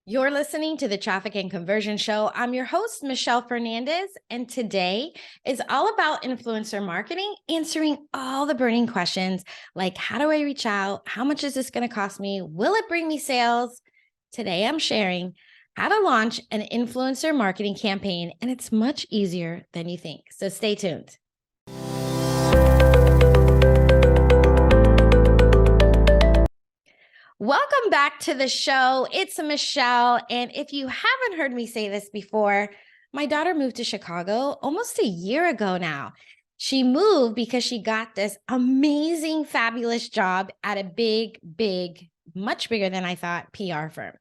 You're listening to the Traffic and Conversion Show. I'm your host, Michelle Fernandez, and today is all about influencer marketing, answering all the burning questions like how do I reach out? How much is this going to cost me? Will it bring me sales? Today, I'm sharing how to launch an influencer marketing campaign, and it's much easier than you think. So stay tuned. Welcome back to the show. It's Michelle. And if you haven't heard me say this before, my daughter moved to Chicago almost a year ago now. She moved because she got this amazing, fabulous job at a big, much bigger than I thought PR firm.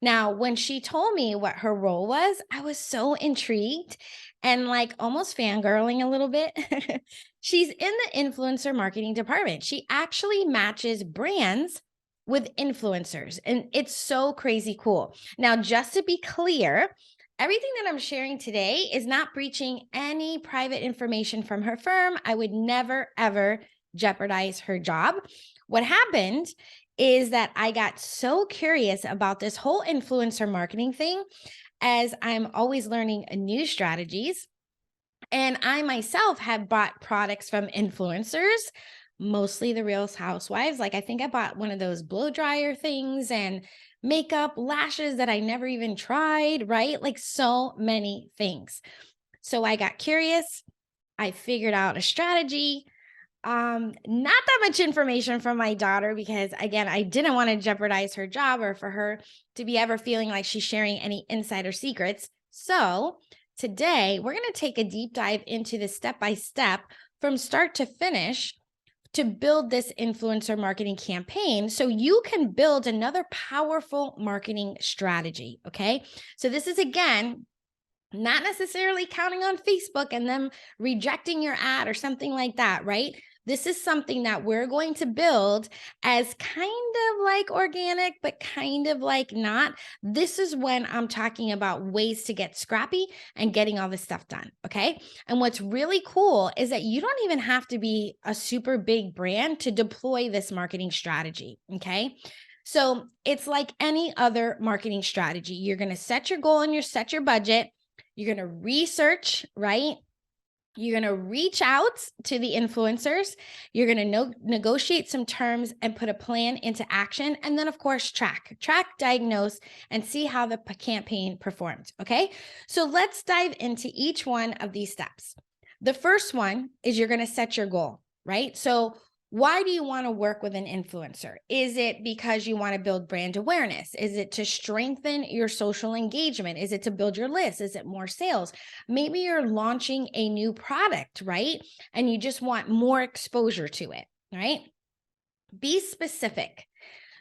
Now, when she told me what her role was, I was so intrigued and like almost fangirling a little bit. She's in the influencer marketing department. She actually matches brands with influencers, and it's so crazy cool. Now, just to be clear, everything that I'm sharing today is not breaching any private information from her firm. I would never, ever jeopardize her job. What happened is that I got so curious about this whole influencer marketing thing, as I'm always learning new strategies. And I myself have bought products from influencers, mostly the Real Housewives. Like I think I bought one of those blow dryer things and makeup, lashes that I never even tried, right? Like so many things. So I got curious. I figured out a strategy. Not that much information from my daughter because again, I didn't want to jeopardize her job or for her to be ever feeling like she's sharing any insider secrets. So today we're going to take a deep dive into the step-by-step from start to finish to build this influencer marketing campaign so you can build another powerful marketing strategy. Okay. So this is again, not necessarily counting on Facebook and them rejecting your ad or something like that, right? This is something that we're going to build as kind of like organic, but kind of like not. This is when I'm talking about ways to get scrappy and getting all this stuff done. Okay. And what's really cool is that you don't even have to be a super big brand to deploy this marketing strategy. Okay. So it's like any other marketing strategy. You're going to set your goal and set your budget. You're going to research, right? You're going to reach out to the influencers. You're going to negotiate some terms and put a plan into action. And then, of course, track, diagnose, and see how the campaign performed. Okay. So let's dive into each one of these steps. The first one is you're going to set your goal, right? So why do you want to work with an influencer? Is it because you want to build brand awareness? Is it to strengthen your social engagement? Is it to build your list? Is it more sales? Maybe you're launching a new product, right? And you just want more exposure to it, right? Be specific.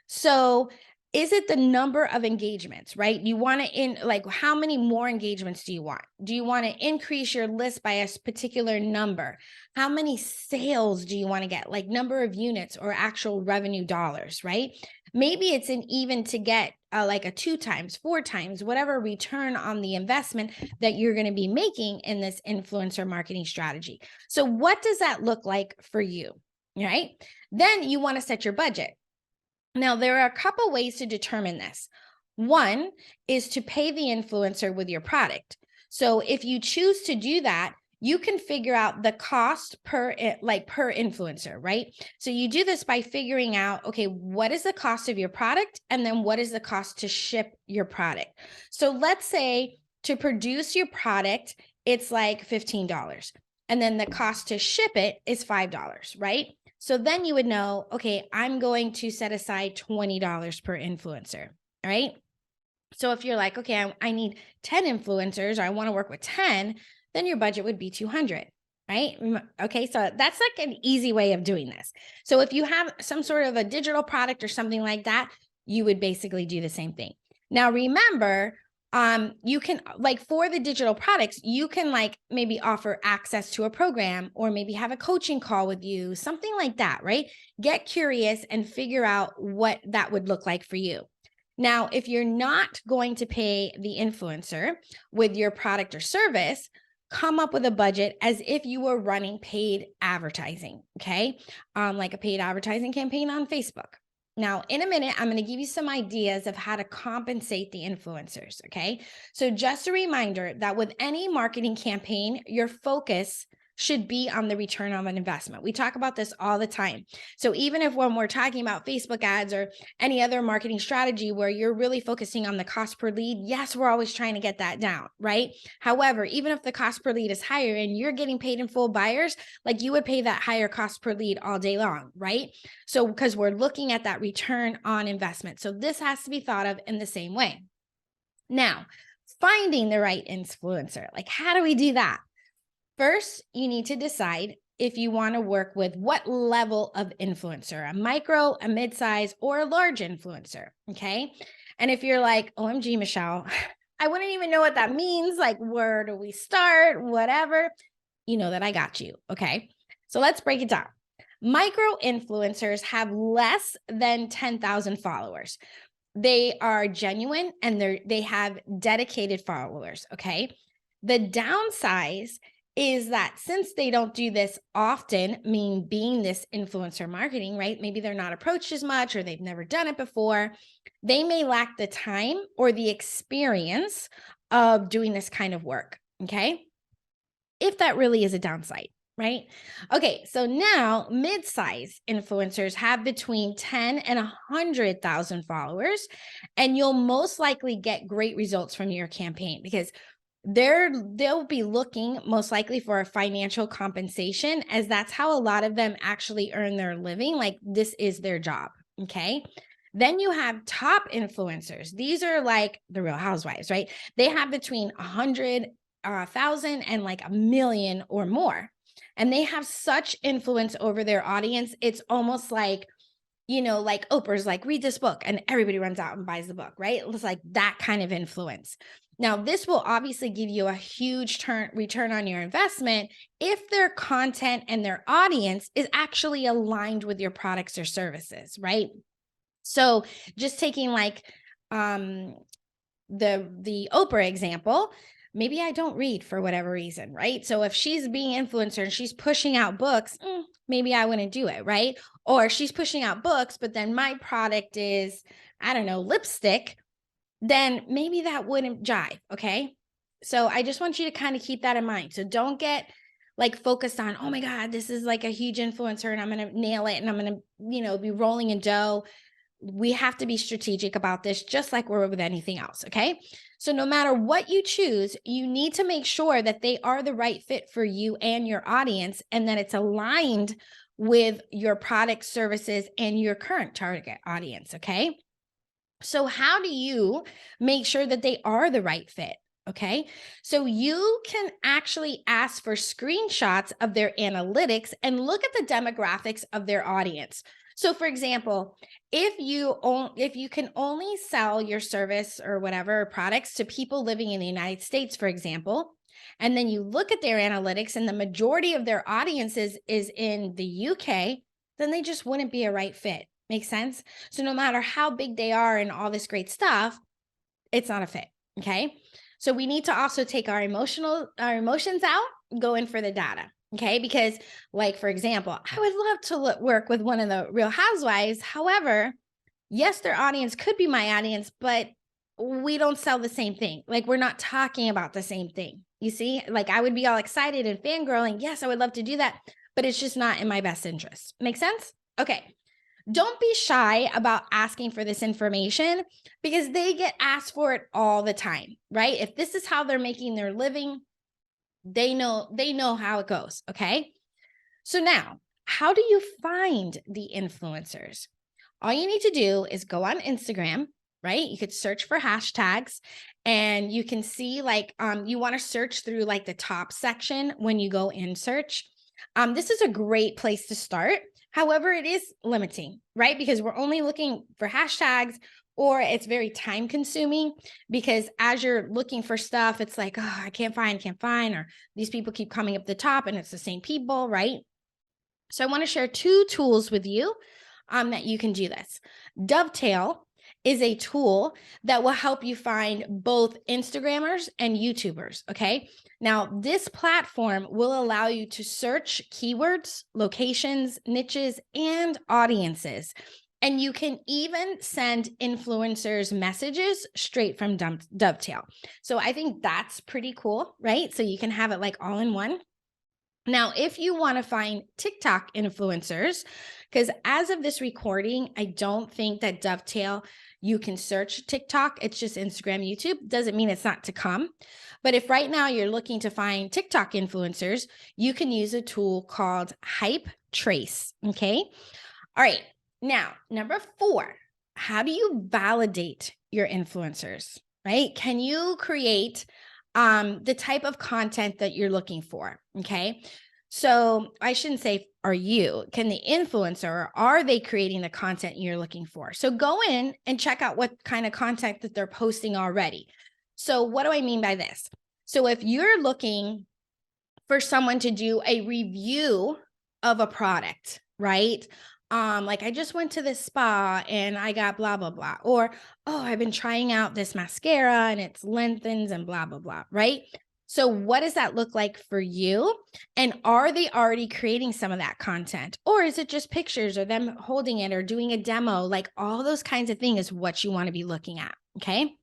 So is it the number of engagements, right? You want to how many more engagements do you want? Do you want to increase your list by a particular number? How many sales do you want to get? Like number of units or actual revenue dollars, right? Maybe it's an even to get like a 2 times, 4 times, whatever return on the investment that you're going to be making in this influencer marketing strategy. So what does that look like for you, right? Then you want to set your budget. Now, there are a couple ways to determine this. One is to pay the influencer with your product. So if you choose to do that, you can figure out the cost per influencer, right? So you do this by figuring out, okay, what is the cost of your product? And then what is the cost to ship your product? So let's say to produce your product, it's like $15. And then the cost to ship it is $5, right? So then you would know, okay, I'm going to set aside $20 per influencer, right? So if you're like, okay, I need 10 influencers or I want to work with 10, then your budget would be 200, right? Okay, so that's like an easy way of doing this. So if you have some sort of a digital product or something like that, you would basically do the same thing. Now, remember, you can for the digital products, you can maybe offer access to a program or maybe have a coaching call with you, something like that, right? Get curious and figure out what that would look like for you. Now, if you're not going to pay the influencer with your product or service, come up with a budget as if you were running paid advertising, okay? Like a paid advertising campaign on Facebook. Now, in a minute, I'm going to give you some ideas of how to compensate the influencers. Okay. So, just a reminder that with any marketing campaign, your focus should be on the return on an investment. We talk about this all the time. So, even if when we're talking about Facebook ads or any other marketing strategy where you're really focusing on the cost per lead, yes, we're always trying to get that down, right? However, even if the cost per lead is higher and you're getting paid in full buyers, like you would pay that higher cost per lead all day long, right? So, because we're looking at that return on investment. So, this has to be thought of in the same way. Now, finding the right influencer, like how do we do that? First, you need to decide if you want to work with what level of influencer, a micro, a mid-size, or a large influencer. Okay. And if you're like, OMG, Michelle, I wouldn't even know what that means. Like, where do we start? Whatever. You know that I got you. Okay. So let's break it down. Micro influencers have less than 10,000 followers. They are genuine and they have dedicated followers. Okay. The downside is that since they don't do this often, being this influencer marketing, right? Maybe they're not approached as much or they've never done it before. They may lack the time or the experience of doing this kind of work. Okay. If that really is a downside, right? Okay, so now mid-size influencers have between 10 and 100,000 followers, and you'll most likely get great results from your campaign because they'll be looking most likely for a financial compensation, as that's how a lot of them actually earn their living. Like this is their job. Okay. Then you have top influencers. These are like the Real Housewives, right? They have between 100,000 and like 1 million or more. And they have such influence over their audience. It's almost like, like Oprah's like, read this book, and everybody runs out and buys the book, right? It's like that kind of influence. Now, this will obviously give you a huge return on your investment if their content and their audience is actually aligned with your products or services, right? So just taking like the Oprah example, maybe I don't read for whatever reason, right? So if she's being influencer and she's pushing out books, maybe I wouldn't do it, right? Or she's pushing out books, but then my product is, I don't know, lipstick, then maybe that wouldn't jive, okay? So I just want you to kind of keep that in mind. So don't get like focused on, oh my God, this is like a huge influencer and I'm going to nail it and I'm going to, be rolling in dough. We have to be strategic about this, just like we're with anything else. Okay. So no matter what you choose, you need to make sure that they are the right fit for you and your audience, and that it's aligned with your product, services, and your current target audience. Okay. So how do you make sure that they are the right fit? Okay. So you can actually ask for screenshots of their analytics and look at the demographics of their audience. So for example, if you can only sell your service or whatever products to people living in the United States, for example, and then you look at their analytics and the majority of their audiences is in the UK, then they just wouldn't be a right fit. Make sense? So no matter how big they are and all this great stuff, it's not a fit. Okay. So we need to also take our emotions out, go in for the data. Okay. Because like, for example, I would love to work with one of the Real Housewives. However, yes, their audience could be my audience, but we don't sell the same thing. Like we're not talking about the same thing. You see, like I would be all excited and fangirling. Yes, I would love to do that, but it's just not in my best interest. Make sense? Okay. Don't be shy about asking for this information because they get asked for it all the time, right? If this is how they're making their living, they know how it goes, okay? So now, how do you find the influencers? All you need to do is go on Instagram, right? You could search for hashtags and you can see like you want to search through like the top section when you go in search. This is a great place to start. However, it is limiting, right? Because we're only looking for hashtags, or it's very time consuming because as you're looking for stuff, it's like, oh, I can't find, or these people keep coming up the top and it's the same people, right? So I want to share 2 tools with you that you can do this. Dovetail is a tool that will help you find both Instagrammers and YouTubers, okay? Now, this platform will allow you to search keywords, locations, niches, and audiences. And you can even send influencers messages straight from Dovetail. So I think that's pretty cool, right? So you can have it like all in one. Now, if you want to find TikTok influencers, because as of this recording, I don't think that Dovetail, you can search TikTok. It's just Instagram, YouTube. Doesn't mean it's not to come. But if right now you're looking to find TikTok influencers, you can use a tool called Hype Trace. Okay. All right. Now, number 4, how do you validate your influencers, right? Can you create the type of content that you're looking for? Okay. So I shouldn't say, can the influencer, or are they creating the content you're looking for? So go in and check out what kind of content that they're posting already. So what do I mean by this? So if you're looking for someone to do a review of a product, right? Like I just went to this spa and I got blah, blah, blah. Or, oh, I've been trying out this mascara and it lengthens and blah, blah, blah, right? So what does that look like for you? And are they already creating some of that content? Or is it just pictures or them holding it or doing a demo? Like all those kinds of things is what you want to be looking at, okay?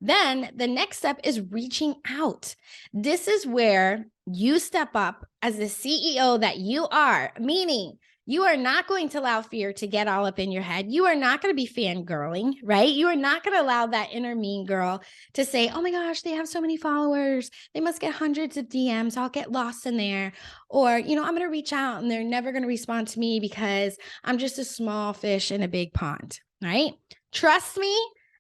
Then the next step is reaching out. This is where you step up as the CEO that you are, meaning you are not going to allow fear to get all up in your head. You are not going to be fangirling, right? You are not going to allow that inner mean girl to say, oh my gosh, they have so many followers. They must get hundreds of DMs. I'll get lost in there. Or, I'm going to reach out and they're never going to respond to me because I'm just a small fish in a big pond, right? Trust me,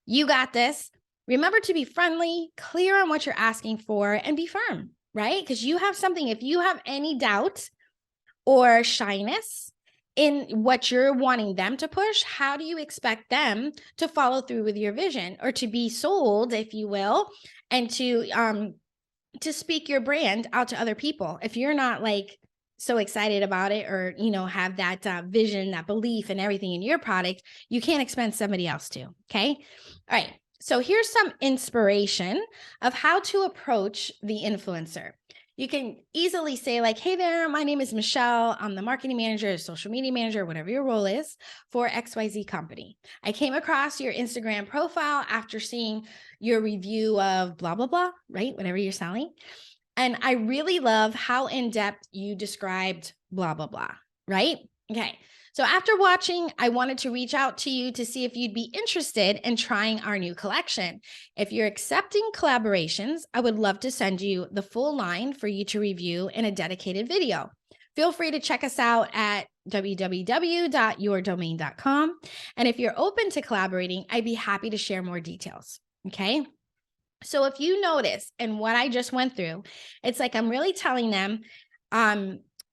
you got this. Remember to be friendly, clear on what you're asking for, and be firm, right? Because you have something, if you have any doubt or shyness in what you're wanting them to push, how do you expect them to follow through with your vision or to be sold, if you will, and to speak your brand out to other people if you're not like so excited about it or have that vision, that belief and everything in your product? You can't expect somebody else to. Okay. All right. So here's some inspiration of how to approach the influencer. You can easily say like, hey there, my name is Michelle. I'm the marketing manager, social media manager, whatever your role is for XYZ company. I came across your Instagram profile after seeing your review of blah, blah, blah, right? Whatever you're selling. And I really love how in-depth you described blah, blah, blah, right? Okay. So after watching, I wanted to reach out to you to see if you'd be interested in trying our new collection. If you're accepting collaborations, I would love to send you the full line for you to review in a dedicated video. Feel free to check us out at www.yourdomain.com. And if you're open to collaborating, I'd be happy to share more details. Okay. So if you notice in what I just went through, it's like I'm really telling them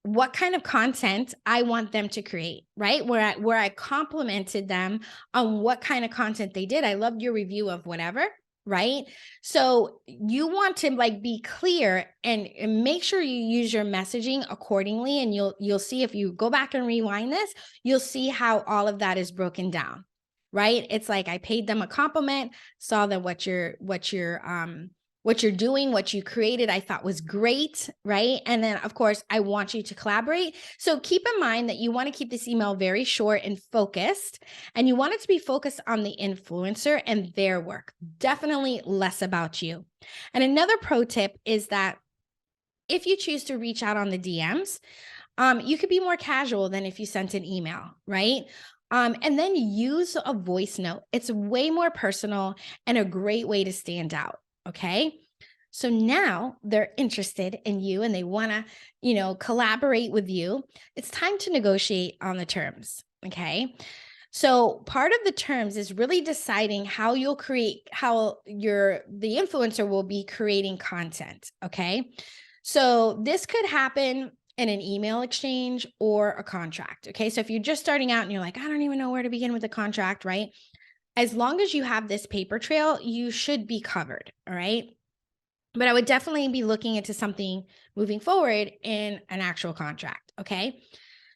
what kind of content I want them to create, right? Where I complimented them on what kind of content they did. I loved your review of whatever, right? So you want to like be clear and make sure you use your messaging accordingly. And you'll see, if you go back and rewind this, you'll see how all of that is broken down, right? It's like I paid them a compliment, saw that what you're doing, what you created, I thought was great, right? And then of course, I want you to collaborate. So keep in mind that you want to keep this email very short and focused, and you want it to be focused on the influencer and their work, definitely less about you. And another pro tip is that if you choose to reach out on the DMs, you could be more casual than if you sent an email, right? And then use a voice note. It's way more personal and a great way to stand out. Okay. So now they're interested in you and they want to, collaborate with you. It's time to negotiate on the terms. Okay. So part of the terms is really deciding how the influencer will be creating content. Okay. So this could happen in an email exchange or a contract. Okay. So if you're just starting out and you're like, I don't even know where to begin with the contract, right? As long as you have this paper trail, you should be covered. All right. But I would definitely be looking into something moving forward in an actual contract. Okay.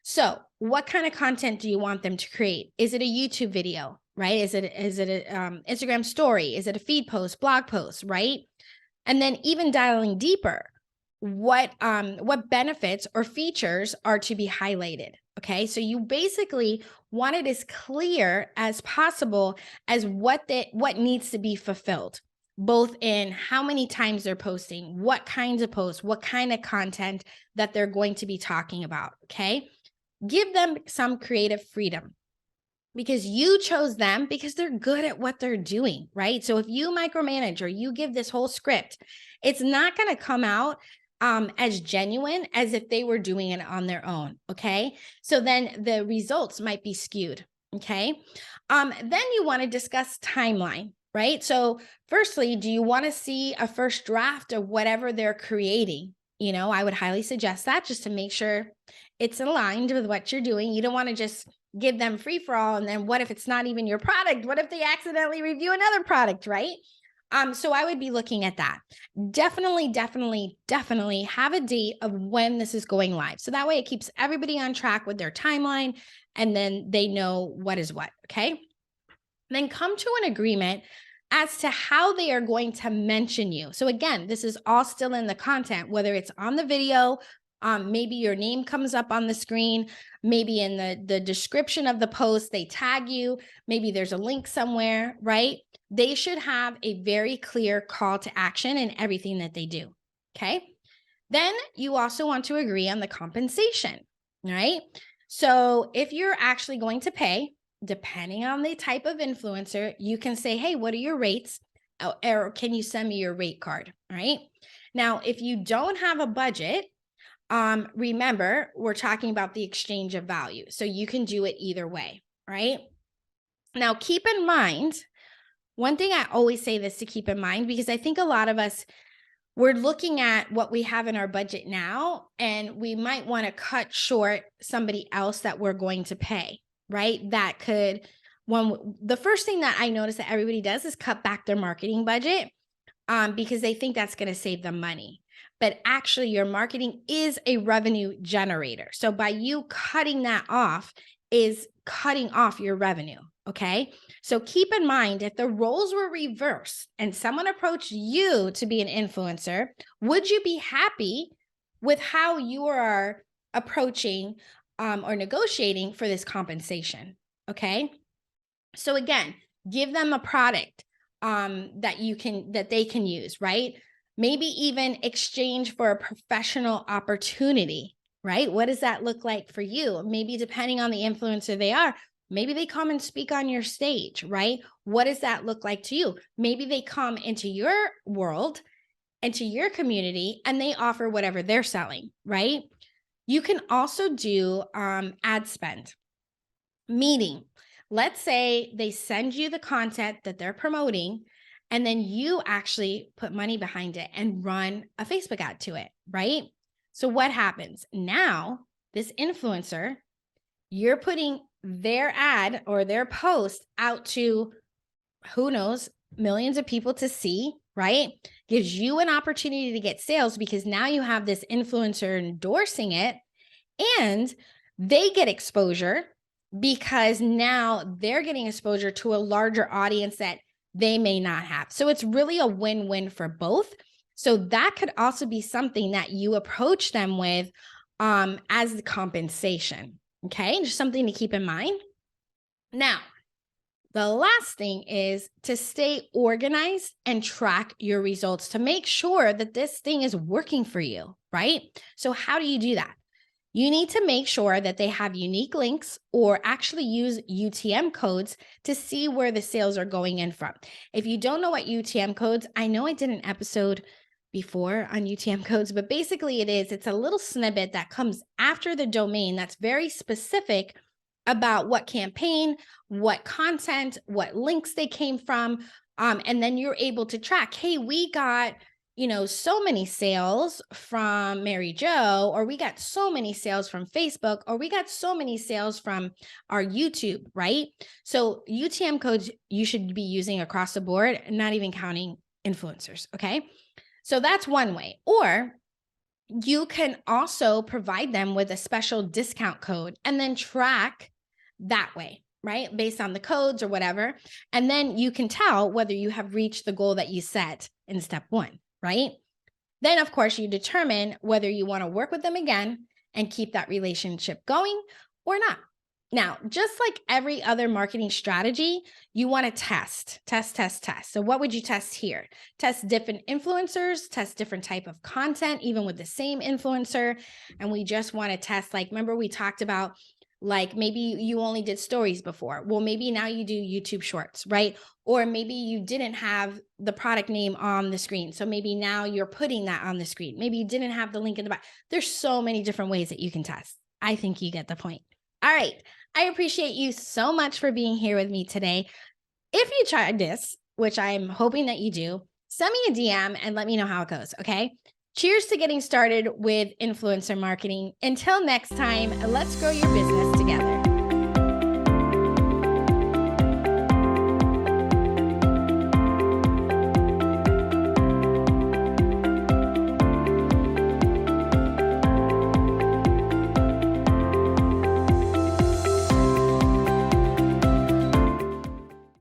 So what kind of content do you want them to create? Is it a YouTube video, right? Is it a Instagram story? Is it a feed post, blog post, right? And then even dialing deeper, what benefits or features are to be highlighted. Okay, so you basically want it as clear as possible as what needs to be fulfilled, both in how many times they're posting, what kinds of posts, what kind of content that they're going to be talking about. Okay, give them some creative freedom, because you chose them because they're good at what they're doing, right? So if you micromanage or you give this whole script, it's not going to come out as genuine as if they were doing it on their own. Okay, so then the results might be skewed. Okay, then you want to discuss timeline, right? So firstly, do you want to see a first draft of whatever they're creating? I would highly suggest that, just to make sure it's aligned with what you're doing. You don't want to just give them free for all, and then what if it's not even your product? What if they accidentally review another product, right? So I would be looking at that. Definitely have a date of when this is going live. So that way it keeps everybody on track with their timeline, and then they know what is what. Okay. Then come to an agreement as to how they are going to mention you. So again, this is all still in the content, whether it's on the video, maybe your name comes up on the screen, maybe in the description of the post, they tag you, maybe there's a link somewhere, right? They should have a very clear call to action in everything that they do. Okay. Then you also want to agree on the compensation, right? So if you're actually going to pay, depending on the type of influencer, you can say, hey, what are your rates? Or can you send me your rate card? Right. Now, if you don't have a budget, remember, we're talking about the exchange of value. So you can do it either way, right? Now, keep in mind, one thing I always say this to keep in mind, because I think a lot of us, we're looking at what we have in our budget now, and we might want to cut short somebody else that we're going to pay, right? That could, the first thing that I notice that everybody does is cut back their marketing budget, because they think that's going to save them money. But actually, your marketing is a revenue generator. So by you cutting that off is cutting off your revenue. Okay. So keep in mind, if the roles were reversed and someone approached you to be an influencer, would you be happy with how you are approaching or negotiating for this compensation? Okay. So again, give them a product that they can use, right? Maybe even exchange for a professional opportunity, right? What does that look like for you? Maybe depending on the influencer they are, maybe they come and speak on your stage, right? What does that look like to you? Maybe they come into your world, into your community, and they offer whatever they're selling, right? You can also do ad spend, meaning, let's say they send you the content that they're promoting, and then you actually put money behind it and run a Facebook ad to it, right? So what happens? Now, this influencer, you're putting their ad or their post out to, who knows, millions of people to see, right? Gives you an opportunity to get sales, because now you have this influencer endorsing it, and they get exposure because now they're getting exposure to a larger audience that they may not have. So it's really a win-win for both. So that could also be something that you approach them with as the compensation. Okay, just something to keep in mind. Now, the last thing is to stay organized and track your results to make sure that this thing is working for you, right? So how do you do that? You need to make sure that they have unique links, or actually use UTM codes to see where the sales are going in from. If you don't know what UTM codes, I know I did an episode before on UTM codes, but basically it's a little snippet that comes after the domain that's very specific about what campaign, what content, what links they came from. And then you're able to track, hey, we got so many sales from Mary Jo, or we got so many sales from Facebook, or we got so many sales from our YouTube, right? So UTM codes you should be using across the board, not even counting influencers, okay? So that's one way. Or you can also provide them with a special discount code and then track that way, right? Based on the codes or whatever. And then you can tell whether you have reached the goal that you set in step one, right? Then, of course, you determine whether you want to work with them again and keep that relationship going or not. Now, just like every other marketing strategy, you want to test. So what would you test here? Test different influencers, test different type of content, even with the same influencer. And we just want to test, like, remember we talked about, like, maybe you only did stories before. Well, maybe now you do YouTube shorts, right? Or maybe you didn't have the product name on the screen. So maybe now you're putting that on the screen. Maybe you didn't have the link in the back. There's so many different ways that you can test. I think you get the point. All right. I appreciate you so much for being here with me today. If you tried this, which I'm hoping that you do, send me a DM and let me know how it goes. Okay. Cheers to getting started with influencer marketing. Until next time, let's grow your business together.